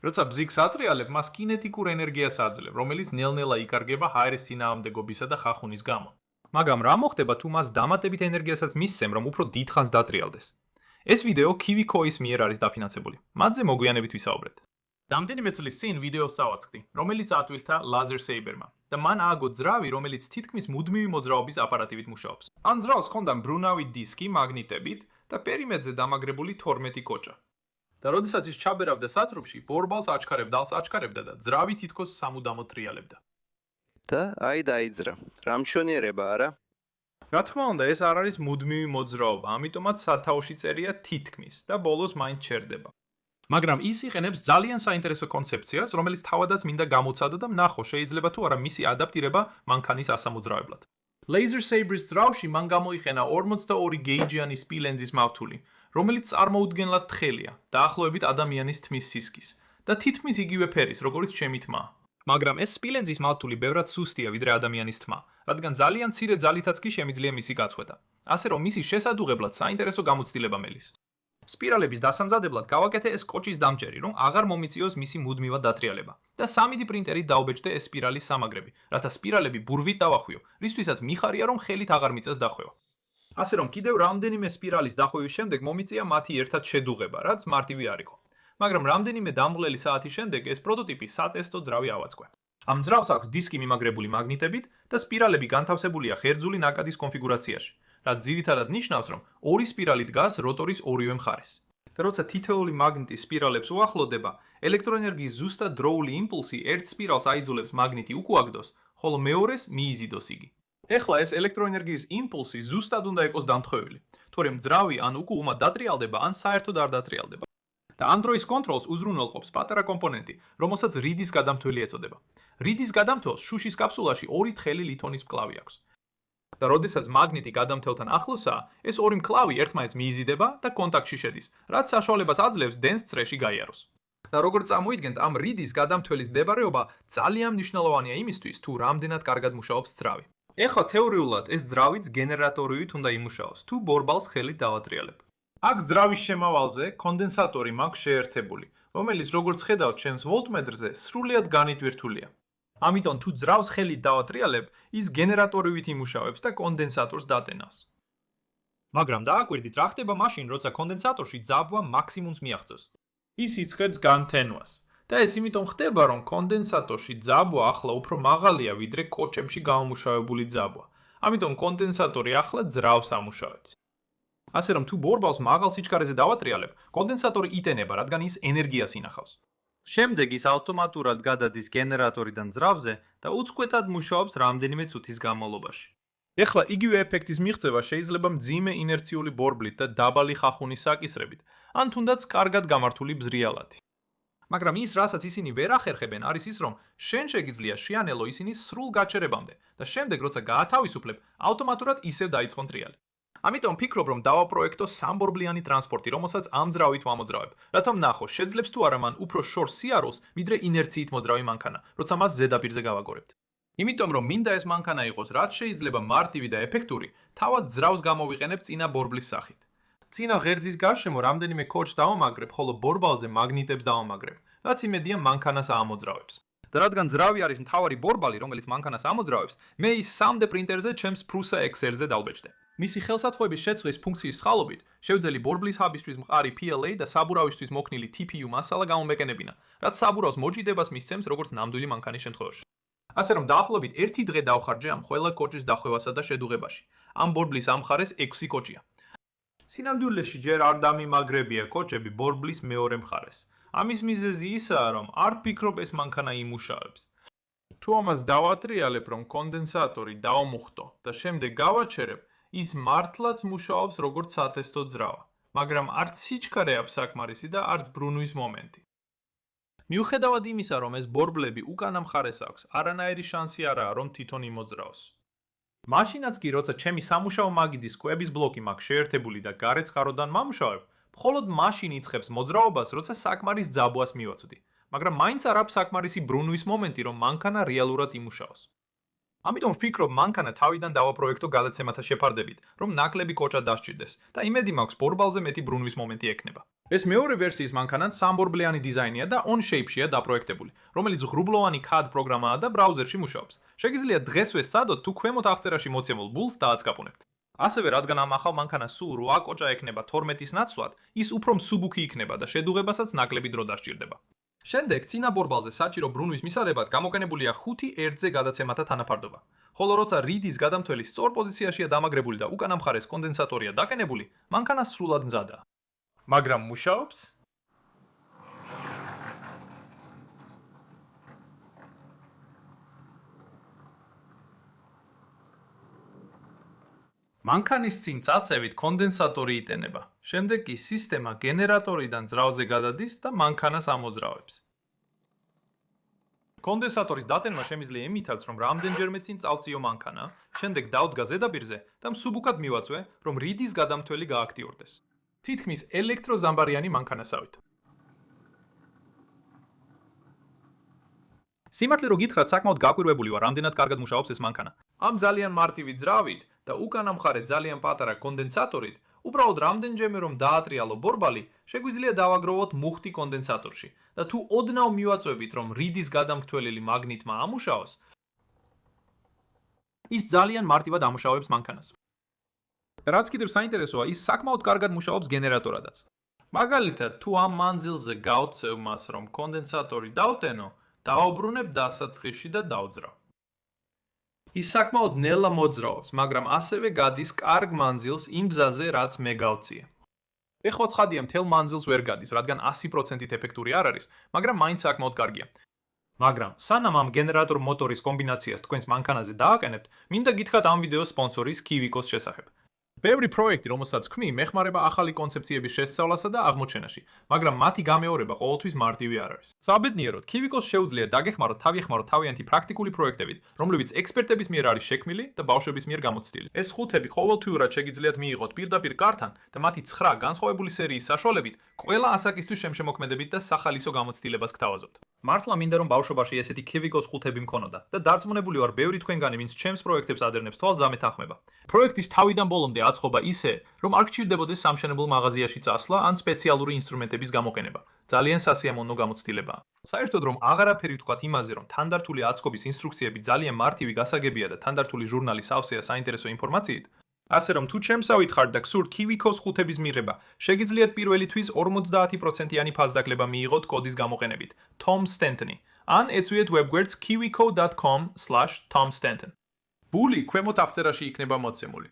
როცა ბზიკს ატრიალებ, მას კინეტიკურ ენერგიას აძლევ, რომელიც ნელ-ნელა იკარგება ჰაერის წინააღმდეგობისა და ხახუნის გამო. მაგრამ რა მოხდება თუ მას დამატებით ენერგიასაც მისცემ, რომ უფრო დიდხანს დატრიალდეს? ეს ვიდეო KiwiCo-ის მიერ არის დაფინანსებული. მათზე მოგვიანებით ვისაუბრეთ. რამდენიმე წლის წინ ვიდეოს ავაწყდი, რომელიც ატვილთა Laser Saber-მა და მან ააგო ძრავი, რომელიც თითქმის მუდმივი მოძრაობის აპარატივით მუშაობს. ამ ძრავს ჰქონდა მბრუნავი დისკი მაგნიტებით და პერიმეტრზე დამაგრებული 12 კოჭა. და როდესაც ის ჩაბერავდა სატრუბში, ბორბალს აჩქარებდა და ძრავი თითქოს სამუდამოდ ტრიალებდა. და აი დაიძრა. რა მშვენიერება, არა? რა თქმა უნდა, ეს არ არის მუდმივი მოძრაობა, ამიტომაც სათაოში წერია თითქმის და ბოლოს მაინც ჩერდება. მაგრამ ის იყენებს ძალიან საინტერესო კონცეფციას, რომელიც თავადაც მინდა გამოცადო და ვნახო, შეიძლება თუ არა მისი ადაპტირება მანქანის ასამოძრავებლად. Laser Saber-ის ძრავში მან გამოიყენა 42 გეიჯიანი სპილენძის მავთული, რომელიც წარმოუდგენლად თხელია, დაახლოებით ადამიანის თმის სისქის და თითქმის იგივე ფერის, როგორც ჩემი თმა. მაგრამ ეს სპილენძის მავთული ბევრად სუსტია ვიდრე ადამიანის თმა, რადგან ძალიან მცირე ძალითაც კი შემიძლია მისი გაწყვეტა. ასე რომ მისი შესადუღებლად საინტერესო გამოცდილება მელის. სპირალების დასამზადებლად გავაკეთე ეს კოჭის დამჭერი, რომ აღარ მომიწიოს მისი მუდმივად დატრიალება და 3D პრინტერით დაუბეჭდე ეს სპირალის სამაგრები, რათა სპირალები ბურვით დავახვიო, რისთვისაც მიხარია, რომ ხელით აღარ მიწევს დახვევა. ასე რომ კიდევ რამდენიმე სპირალის დახვევის შემდეგ მომიწია მათი ერთად შედუღება, რაც მარტივი არ იყო. მაგრამ რამდენიმე დამღლელი საათის შემდეგ ეს პროტოტიპი სატესტო ძრავი ავაწყე. ამ ძრავს აქვს დისკი მიმაგრებული მაგნიტებით და სპირალები განთავსებულია ღერძული ნაკადის კონფიგურაციაში, რაც ძირითადად ნიშნავს, რომ ორი სპირალი დგას როტორის ორივე მხარეს. და როცა თითოეული მაგნიტი სპირალებს უახლოვდება, ელექტროენერგიის ზუსტად დროული იმპულსი ერთ სპირალს აიძულებს მაგნიტი უკუაგდოს, ხოლო მეორეს მიიზიდოს იგი. ეხლა ეს ელექტროენერგიის იმპულსი ზუსტად უნდა იყოს დამთხოვილი, თორემ ძრავი ან უკუღმა დატრიალდება, ან საერთოდ არ დატრიალდება. და ამ დროის კონტროლს უზრუნველყოფს პატარა კომპონენტი, რომელსაც რიდის გადამთველი ეწოდება. რიდის გადამთველს შუშის კაფსულაში 2 თხელი ლითონის მკლავი აქვს. და როდესაც მაგნიტი გადამთელთან ახლოსაა, ეს ორი მკლავი ერთმანეთს მიიზიდება და კონტაქტში შედის, რაც საშუალებას აძლევს დენს წრეში გაიაროს. და როგორც წამოიდგენთ, ამ რიდის გადამთველის მდებარეობა ძალიან მნიშვნელოვანია იმისთვის, თუ რამდენად კარგად მუშაობს ძრავი. ეხლა თეორიულად ეს ძრავიც გენერატორივით უნდა იმუშაოს, თუ ბორბალს ხელით დავატრიალებ. აქ ძრავის შემავალზე კონდენსატორი მაქვს შეერთებული, რომელიც როგორც ხედავთ ჩემს ვოლტმეტრზე, სრულიად განიტვირთულია. ამიტომ თუ ძრავს ხელით დავატრიალებ, ის გენერატორივით იმუშავებს და კონდენსატორს დატენავს. მაგრამ დააკვირდით, რა ხდება მაშინ, როცა კონდენსატორში ძაბვა მაქსიმუმს მიაღწევს. ის იწყებს განთენვას. და ეს იმიტომ ხდება, რომ კონდენსატორში ძაბვა ახლა უფრო მაღალია ვიდრე კოჭებში გამომუშავებული ძაბვა. ამიტომ კონდენსატორი ახლა ძრავს ამუშავებს. ასე რომ თუ ბორბალს მაღალ სიჩქარეზე დავატრიალებ, კონდენსატორი იტენება, რადგან ის ენერგიას ინახავს. შემდეგ ის ავტომატურად გადადის გენერატორიდან ძრავზე და უწყვეტად მუშაობს რამდენიმე წუთის განმავლობაში. ეხლა იგივე ეფექტის მიღწევა შეიძლება მძიმე ინერციული ბორბლით და დაბალი ხახუნის საკისრებით, ან თუნდაც კარგად გამართული ბზრიალათი. მაგრამ ის, რასაც ისინი ვერ ახერხებენ, არის ის, რომ შენ შეგიძლია შეანელო ისინი სრულ გაჩერებამდე და შემდეგ, როცა გაათავისუფლებ, ავტომატურად ისევ დაიწყონ ტრიალი. ამიტომ ვფიქრობ, რომ დავაპროექტო სამბორბლიანი ტრანსპორტი, რომელსაც ამ ძრავით ვამოძრავებ, რათა ვნახო, შეძლებს თუ არა მან უფრო შორს სიაროს, ვიდრე ინერციით მოძრავი მანქანა, როცა მას ზედაპირზე გავაგორებთ. იმიტომ რომ მინდა ეს მანქანა იყოს რაც შეიძლება მარტივი და ეფექტური, თავად ძრავს გამოვიყენებ წინა ბორბლის სახით. წინა ღერძის გარშემო რამდენიმე კოჭს დავამაგრებ, ხოლო ბორბალზე მაგნიტებს დავამაგრებ, რაც იმედია მანქანას აამოძრავებს. და რადგან ძრავი არის მთავარი ბორბალი, რომელიც მანქანას ამოძრავებს, მე ის 3D პრინტერზე ჩემს Prusa XL-ზე დავბეჭდე. მისი ხელსაწყოების შეცვლის ფუნქციის სხალობით, შევძელი ბორბლის ჰაბისთვის მყარი PLA და საბურავისთვის მოქნილი TPU მასალა გამომეკენებინა, რაც საბურავს მოჭიდებას მისცემს როგორც ნამდვილი მანქანის შემთხვევაში. ასე რომ დაახლოებით 1 დღე დავხარჯე ამ ყველა კოჭის დახვევასა და შედუღებაში. ამ ბორბლის ამ მხარეს 6 კოჭია. სინამდვილეში ჯერ არ დამიმაგრებია კოჭები ბორბლის მეორე მხარეს. ამის მიზეზი ისაა, რომ არ ვფიქრობ ეს მანქანა იმუშავებს. თუ ამას დავატრიალებ, რომ კონდენსატორი დავმუხტო და შემდეგ გავაჩერებ, ის მართლაც მუშაობს როგორც სატესტო ძრავა, მაგრამ არც სიჩქარე აქვს საკმარისი და არც ბრუნვის მომენტი. მიუხედავად იმისა, რომ ეს ბორბლები უკანა მხარეს აქვს, არანაირი შანსი არაა, რომ თვითონ იმოძრაოს. მაშინაც კი, როცა ჩემი სამუშაო მაგიდის კვების ბლოკი მაქვს შეერთებული და გარეთ წყაროდან მამუშავებ, მხოლოდ მაშინ იწყებს მოძრაობას, როცა საკმარის ძაბვას მივაწვდი, მაგრამ მაინც არ აქვს საკმარისი ბრუნვის მომენტი, რომ მანქანა რეალურად იმუშაოს. ამიტომ ვფიქრობ, მანქანა თავიდან დავაპროექტო გადაცემათა შეფარდებით, რომ ნაკლები კოჭა დასჭირდეს და იმედი მაქვს ბორბალზე მეტი ბრუნვის მომენტი ექნება. ეს მეორე ვერსიის მანქანაც სამბორბლიანი დიზაინია და on shape-შია დაპროექტებული, რომელიც ღრუბლოვანი CAD პროგრამაა და ბრაუზერში მუშაობს. შეგიძლიათ დღესვე სცადოთ თუ ქვემოთ აღწერაში მოცემულ ბულს დააწყაპუნებთ. ასევე რადგან ამ ახალ მანქანას სულ 8 კოჭა ექნება 12-ის ნაცვლად, ის უფრო მსუბუქი იქნება და შედუღებასაც ნაკლები დრო დასჭირდება. შემდეგ წინა ბორბალზე საჭირო ბრუნვის მისაღებად გამოყენებულია 5 ერთზე გადაცემათა თანაფარდობა. ხოლო როცა რიდის გადამთველი სწორ პოზიციაშია დამაგრებული და უკანა მხარეს კონდენსატორია დაკენებული, მანქანა სრულად მზადაა. მაგრამ მუშაობს? მანქანის წინ წაწევით კონდენსატორი იტენება. შემდეგ კი სისტემა გენერატორიდან ძრავზე გადადის და მანქანას ამოძრავებს. კონდენსატორის დატენმა შემიძლია იმითაც, რომ რამდენჯერმე წინ წავწიო მანქანა, შემდეგ დავდგა ზედაპირზე და მსუბუქად მივაწვე, რომ რიდის გადამთველი გააქტიურდეს. თითქმის ელექტროზამბარიანი მანქანასავით. სიმართლე რო გითხრათ, საკმაოდ გაკვირვებული ვარ, რამდენად კარგად მუშაობს ეს მანქანა. ამ ძალიან მარტივი ძრავით და უკანა მხარე ძალიან პატარა კონდენსატორით, უბრალოდ რამდენჯერმე რომ დაატრიალო ბორბალი, შეგვიძლია დავაგროვოთ მუხტი კონდენსატორში და თუ ოდნავ მივაწვევით, რომ რიდის გადამრთველელი მაგნიტმა ამუშაოს, ის ძალიან მარტივად ამუშავებს მანქანას. რაც კიდევ საინტერესოა, ის საკმაოდ კარგად მუშაობს გენერატორადაც. მაგალითად, თუ ამ მანძილზე გავწევ მას, რომ კონდენსატორი დავტენო, დავაბრუნებ დასაწყისში და დავძრავ. ის საკმაოდ ნელა მოძრაობს, მაგრამ ასევე გადის კარგ მანძილს იმ გზაზე, რაც მე გავწიე. ეხლა ცხადია, მთელ მანძილს ვერ გადის, რადგან 100%-ით ეფექტური არ არის, მაგრამ მაინც საკმაოდ კარგია. მაგრამ სანამ ამ გენერატორ მოტორის კომბინაციას თქვენს მანქანაზე დააყენებთ, მინდა გითხრათ ამ ვიდეოს სპონსორის Kiviko-s შესახებ. ბევრი პროექტი, რომელსაც ქმნი, მეხმარება ახალი კონცეფციების შესწავლასა და აღმოჩენაში, მაგრამ მათი გამეორება ყოველთვის მარტივი არ არის. საბედნიეროდ, Kiviko-s შეუძლია დაგეხმაროთ თავიანთი პრაქტიკული პროექტებით, რომლებიც ექსპერტების მიერ არის შექმნილი და ბავშვების მიერ გამოცდილი. ეს ხუთები ყოველთვიურად შეგიძლიათ მიიღოთ პირდაპირ კარტთან და მათი 9 განსხვავებული სერიის საშუალებით ყველა ასაკისთვის შემშემოქმედებით და სახალისო გამოცდილებას გთავაზობთ. მართლა მინდა რომ ბავშვობაში ესეთი Kiviko-s ხუთები მქონოდა და დარწმუნებული ვარ, ბევრი თქვენგანი, ვინც ჩემს პროექტებს ადერნებს თვალს დამეთანხმება. პროექტის თავიდან ბოლომდე აწყობა ისე, რომ არ გჭირდებოდეს სამშენებლო მაღაზიაში წასვლა ან სპეციალური ინსტრუმენტების გამოყენება. ძალიან სასიამოვნო გამოცდილებაა. საერთოდ რომ აღარაფერი ვთქვათ იმაზე, რომ თანდართული აწყობის ინსტრუქციები ძალიან მარტივი გასაგებია და თანდართული ჟურნალი სავსეა საინტერესო ინფორმაციით, ასე რომ თუ ჩემსავით ხართ და გსურთ Kiviko-s ხუთების მიღება, შეგიძლიათ პირველი თვის 50%-იანი ფასდაკლება მიიღოთ კოდის გამოყენებით Tom Stanton-ი ან ეწვიეთ webგვერდს kiwico.com/tomstanton. ბული ქვემოთ აღწერაში იქნება მოცემული.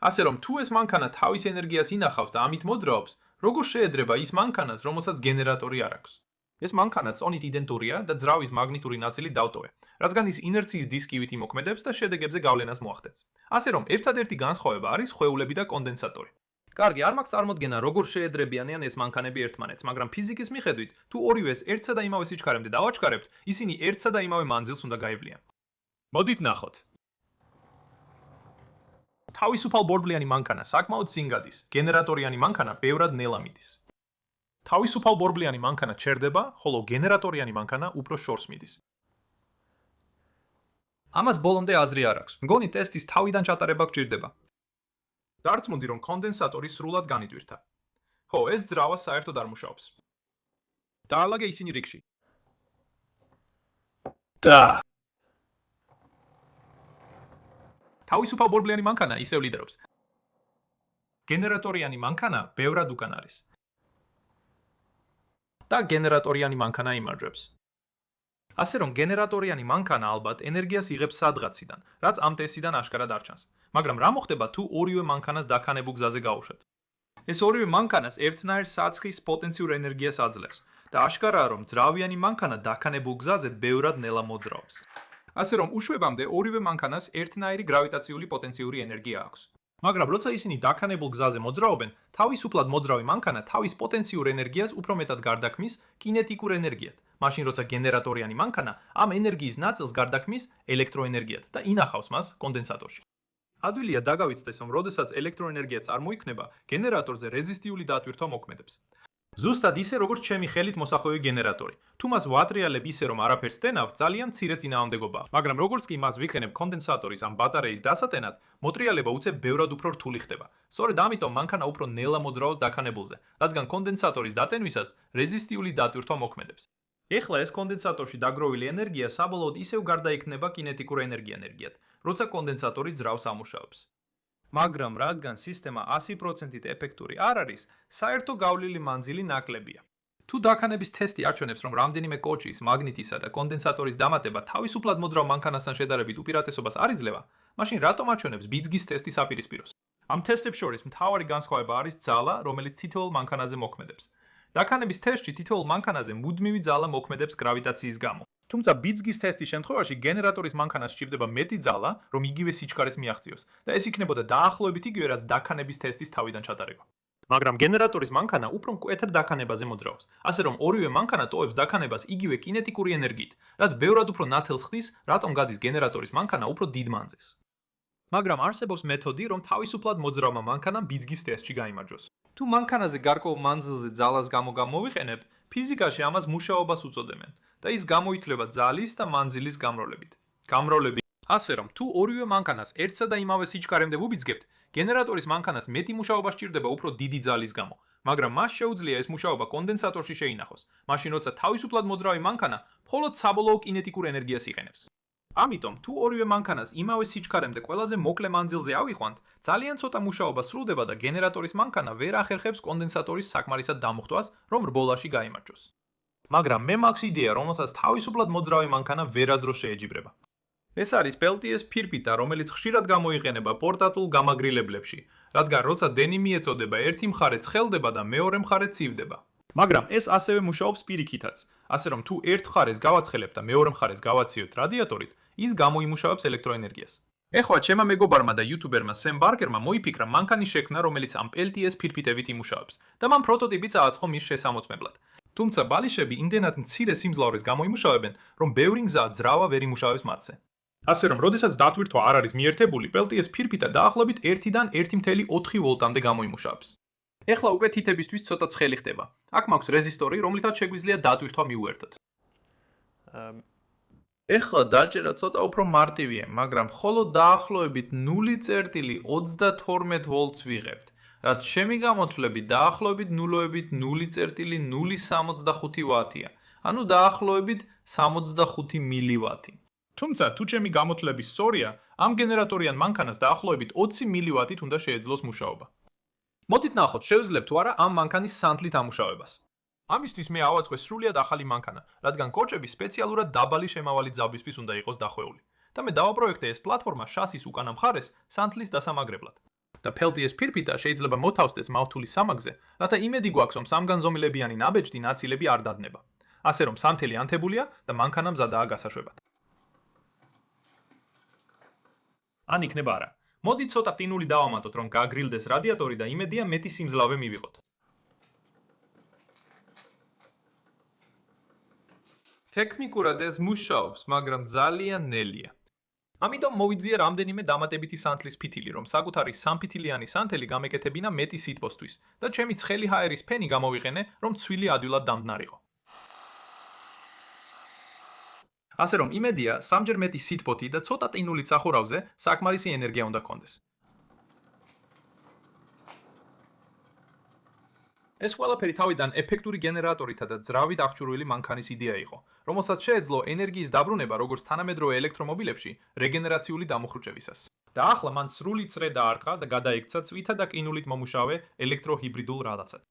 ასე რომ თუ ეს მანქანა თავის ენერგიას ინახავს და ამით მოძრაობს, როგორ შეედრება ის მანქანას, რომელსაც გენერატორი არ აქვს? ეს მანქანა წონით იდენტურია და ძრავის მაგნიტური ნაწილი დავტოვე, რადგან ის ინერციის დისკივით იმოქმედებს და შედეგებზე გავლენას მოახდენს. ასე რომ ერთადერთი განსხვავება არის ხვეულები და კონდენსატორი. კარგი, არ მაქვს წარმოდგენა, როგორ შეედრებიანიან ეს მანქანები ერთმანეთს, მაგრამ ფიზიკის მიხედვით, თუ ორივეს ერთსა და იმავე სიჩქარემდე დავაჩქარებთ, ისინი ერთსა და იმავე მანძილს უნდა გაივლიან. მოდით ნახოთ. თავისუფალ ბორბლიანი მანქანა საკმაოდ სინგადის, გენერატორიანი მანქანა ბევრად ნელა მიდის. თავისუფალ ბორბლიანი მანქანა ჩერდება, ხოლო გენერატორიანი მანქანა უფრო შორს მიდის. ამას ბოლომდე აზრი არ აქვს. მგონი ტესტის თავიდან ჩატარება გჭირდება. დარწმუნდი, რომ კონდენსატორი სრულად განიტვირთა. ხო, ეს ძრავა საერთოდ არ მუშაობს. დაალაგე ისინი რიგში. და თავისუფალ ბორბლიანი მანქანა ისევ ლიდერობს. გენერატორიანი მანქანა ბევრად უკან არის. და გენერატორიანი მანქანა იმარჯვებს. ასე რომ გენერატორიანი მანქანა ალბათ ენერგიას იღებს სადღაციდან, რაც ამ ტესტიდან აშკარად არ ჩანს. მაგრამ რა მოხდება თუ ორივე მანქანას დაქანებულ გზაზე გაუშვათ? ეს ორივე მანქანას ერთნაირ საწყის პოტენციურ ენერგიას აძლევს და აშკარაა, რომ ძრავიანი მანქანა დაქანებულ გზაზე ბევრად ნელა მოძრაობს. ასე რომ უშვებამდე ორივე მანქანას ერთნაირი გრავიტაციული პოტენციური ენერგია აქვს. მაგრამ როცა ისინი დაქანებულ გზაზე მოძრაობენ, თავისუფლად მოძრავი მანქანა თავის პოტენციურ ენერგიას უფრო მეტად გარდაქმნის კინეტიკურ ენერგიად. მაშინ როცა გენერატორიანი მანქანა ამ ენერგიის ნაწილს გარდაქმნის ელექტროენერგიად და ინახავს მას კონდენსატორში. ადვილია დაგავიწყდეს, რომ როდესაც ელექტროენერგია წარმოიქმნება, გენერატორზე რეზისტიული დატვირთვა მოქმედებს. ზუსტად ისე როგორც ჩემი ხელით მოსახვევი გენერატორი. თუ მას ვატრიალებ ისე რომ არაფერს დენავ, ძალიან მცირე წინააღმდეგობაა. მაგრამ როგორც კი მას ვიქენებ კონდენსატორის ან ბატარეის დასატენად, მოტრიალება უცებ ბევრად უფრო რთული ხდება. სწორედ ამიტომ მანქანა უფრო ნელა მოძრაობს დაქანებულზე, რადგან კონდენსატორის დატენვისას რეზისტიული დატვირთვა მოქმედებს. ეხლა ეს კონდენსატორში დაგროვილი ენერგია საბოლოოდ ისევ გარდაიქმნება კინეტიკურ ენერგიად, როცა კონდენსატორი ძრავს ამუშავებს. მაგრამ რადგან სისტემა 100%-ით ეფექტური არ არის, საერთო გავლილი მანძილი ნაკლებია. თუ დაქანების თესტი აჩვენებს, რომ რამდენიმე კოჭის, მაგნიტისა და კონდენსატორის დამატება თავისუფლად მოძრავ მანქანასთან შედარებით უპირატესობას არ იძლევა, მაშინ რატომ აჩვენებს ბიძგის ტესტის საპირისპიროს? ამ თესტებს შორის მთავარი განსხვავება არის ძალა, რომელიც თითოეულ მანქანაზე მოქმედებს. დაქანების თესტში თითოეულ მანქანაზე მუდმივი ძალა მოქმედებს გრავიტაციის გამო. თუმცა ბიძგის ტესტის შემთხვევაში გენერატორის მანქანას სჭირდება მეტი ძალა, რომ იგივე სიჩქარეს მიაღწიოს და ეს იქნებოდა დაახლოებით იგივე, რაც დაქანების ტესტის თავიდან ჩატარება. მაგრამ გენერატორის მანქანა უფრო მკვეთრ დაქანებაზე მოძრაობს, ასე რომ ორივე მანქანა ტოვებს დაქანებას იგივე კინეტიკური ენერგიით, რაც ბევრად უფრო ნათელს ხდის, რატომ გადის გენერატორის მანქანა უფრო დიდ მანძილს. მაგრამ არსებობს მეთოდი, რომ თავისუფლად მოძრავმა მანქანამ ბიძგის ტესტში გაიმარჯვოს. თუ მანქანაზე გარკვეულ მანძილზე ძალას გამოვიყენებთ, ფიზიკაში ამას მუშაობას უწოდებენ და ის გამოითვლება ძალის და მანძილის გამრავლებით. ასე რომ, თუ ორივე მანქანას ერთსა და იმავე სიჩქარემდე ვუბიძგებთ, გენერატორის მანქანას მეტი მუშაობა სჭირდება უფრო დიდი ძალის გამო, მაგრამ მას შეუძლია ეს მუშაობა კონდენსატორში შეინახოს, მაშინ როცა თავისუფლად მოძრავი მანქანა მხოლოდ საბოლოო კინეტიკურ ენერგიას იყენებს. ამიტომ, თუ ორივე მანქანას იმავე სიჩქარემდე ყველაზე მოკლე მანძილზე ავიყვანთ, ძალიან ცოტა მუშაობა სრულდება და გენერატორის მანქანა ვერ ახერხებს კონდენსატორის საკმარისად დამუხტვას, რომ რბოლაში გაიმარჯვოს. მაგრამ მე მაქვს იდეა, რომელსაც თავისუფლად მოძრავი მანქანა ვერაზროს შეეჯიბრება. ეს არის პელტიეს ფირფიტა, რომელიც ხშირად გამოიყენება პორტატულ გამაგრილებლებში, რადგან როცა დენი მიეწოდება, ერთი მხარე ცხელდება და მეორე მხარე ცივდება. მაგრამ ეს ასევე მუშაობს პირიქითაც, ასე რომ თუ ერთ მხარეს გავაცხელებთ და მეორე მხარეს გავაციოთ რადიატორით, ის გამოიმუშავებს ელექტროენერგიას. ეხლა ჩემმა მეგობარმა და იუთუბერმა სემ ბარკერმა მოიფიქრა მანქანის შექმნა, რომელიც ამ პელტიეს ფირფიტებით იმუშავებს და მან პროტოტიპიც ააწყო მის შესამოწმებლად. თუმცა ბალიშები იმდენად მცირე სიმძლავრეს გამოიმუშავებენ, რომ ბევრი გზა ძრავა ვერ იმუშავებს მათზე. ასე რომ, როდესაც დატვირთვა არ არის მიერთებული, პელტიეს ფირფიტა დაახლოებით 1-დან 1.4 ვოლტამდე გამოიმუშავებს. ეხლა უკვე თითებისთვის ცოტა ცხელი ხდება. აქ მაქვს რეზისტორი, რომლითაც შეგვიძლია დატვირთვა მივუერთოთ. ეხლა დაჭერა ცოტა უფრო მარტივია, მაგრამ მხოლოდ დაახლოებით 0.32 ვოლტს ვიღებთ, რაც ჩემი გამოთვლებით დაახლოებით 0.0.065 ვატია, ანუ დაახლოებით 65 მილივატი. თუმცა, თუ ჩემი გამოთვლები სწორია, ამ გენერატორიან მანქანას დაახლოებით 20 მილივატით უნდა შეეძლოს მუშაობა. მოდით ნახოთ, შევძლებთ თუ არა ამ მანქანის სანთლით ამუშავებას. ამისთვის მე ავაწყე სრულიად ახალი მანქანა, რადგან კოჭები სპეციალურად დაბალი შემავალი ძაბვისთვის უნდა იყოს დახვეული. და მე დავაპროექტე ეს პლატფორმა შასის უკანა მხარეს სანთლის დასამაგრებლად. და პელტიეს ფირფიტა შეიძლება მოთავსდეს მავთულის სამაგზე, რათა იმედი გვაქვს, რომ სამგანზომილებიანი ნაბეჭდი ნაწილები არ დადნება. ასე რომ სანთელი ანთებულია და მანქანა მზადაა გასაშვებად. ან იქნება არა. მოდით ცოტა ყინული დავამატოთ, რომ გაგრილდეს რადიატორი და იმედია მეტი სიმძლავრე მივიღოთ. ტექნიკურად ეს მუშაობს, მაგრამ ძალიან ნელია. ამიტომ მოვიძიე რამდენიმე დამატებითი სანთლის ფითილი, რომ საკუთარი სამფითილიანი სანთელი გამეკეთებინა მეტი სითბოსთვის და ჩემი ცხელი ჰაერის ფენი გამოვიყენე, რომ ცვილი ადვილად დამდნარიყო. ასე რომ იმედია, სამჯერ მეტი სითბოთი და ცოტა ყინულით სახურავზე საკმარისი ენერგია უნდა გქონდეს. ეს ყველაფერი თავიდან ეფექტური გენერატორითა და ძრავით აღჭურვილი მანქანის იდეა იყო, რომელსაც შეეძლო ენერგიის დაბრუნება როგორც თანამედროვე ელექტრომობილებში რეგენერაციული დამუხრუჭებისას. და ახლა მან სრული წრე დაარტყა და გადაიქცა წვითა და ყინულით მომუშავე ელექტროჰიბრიდულ რადაცად.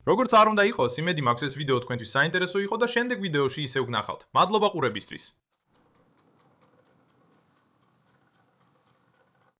როგორც არ უნდა იყოს, იმედი მაქვს ეს ვიდეო თქვენთვის საინტერესო იყო და შემდეგ ვიდეოში ისევ გნახავთ. მადლობა ყურებისთვის.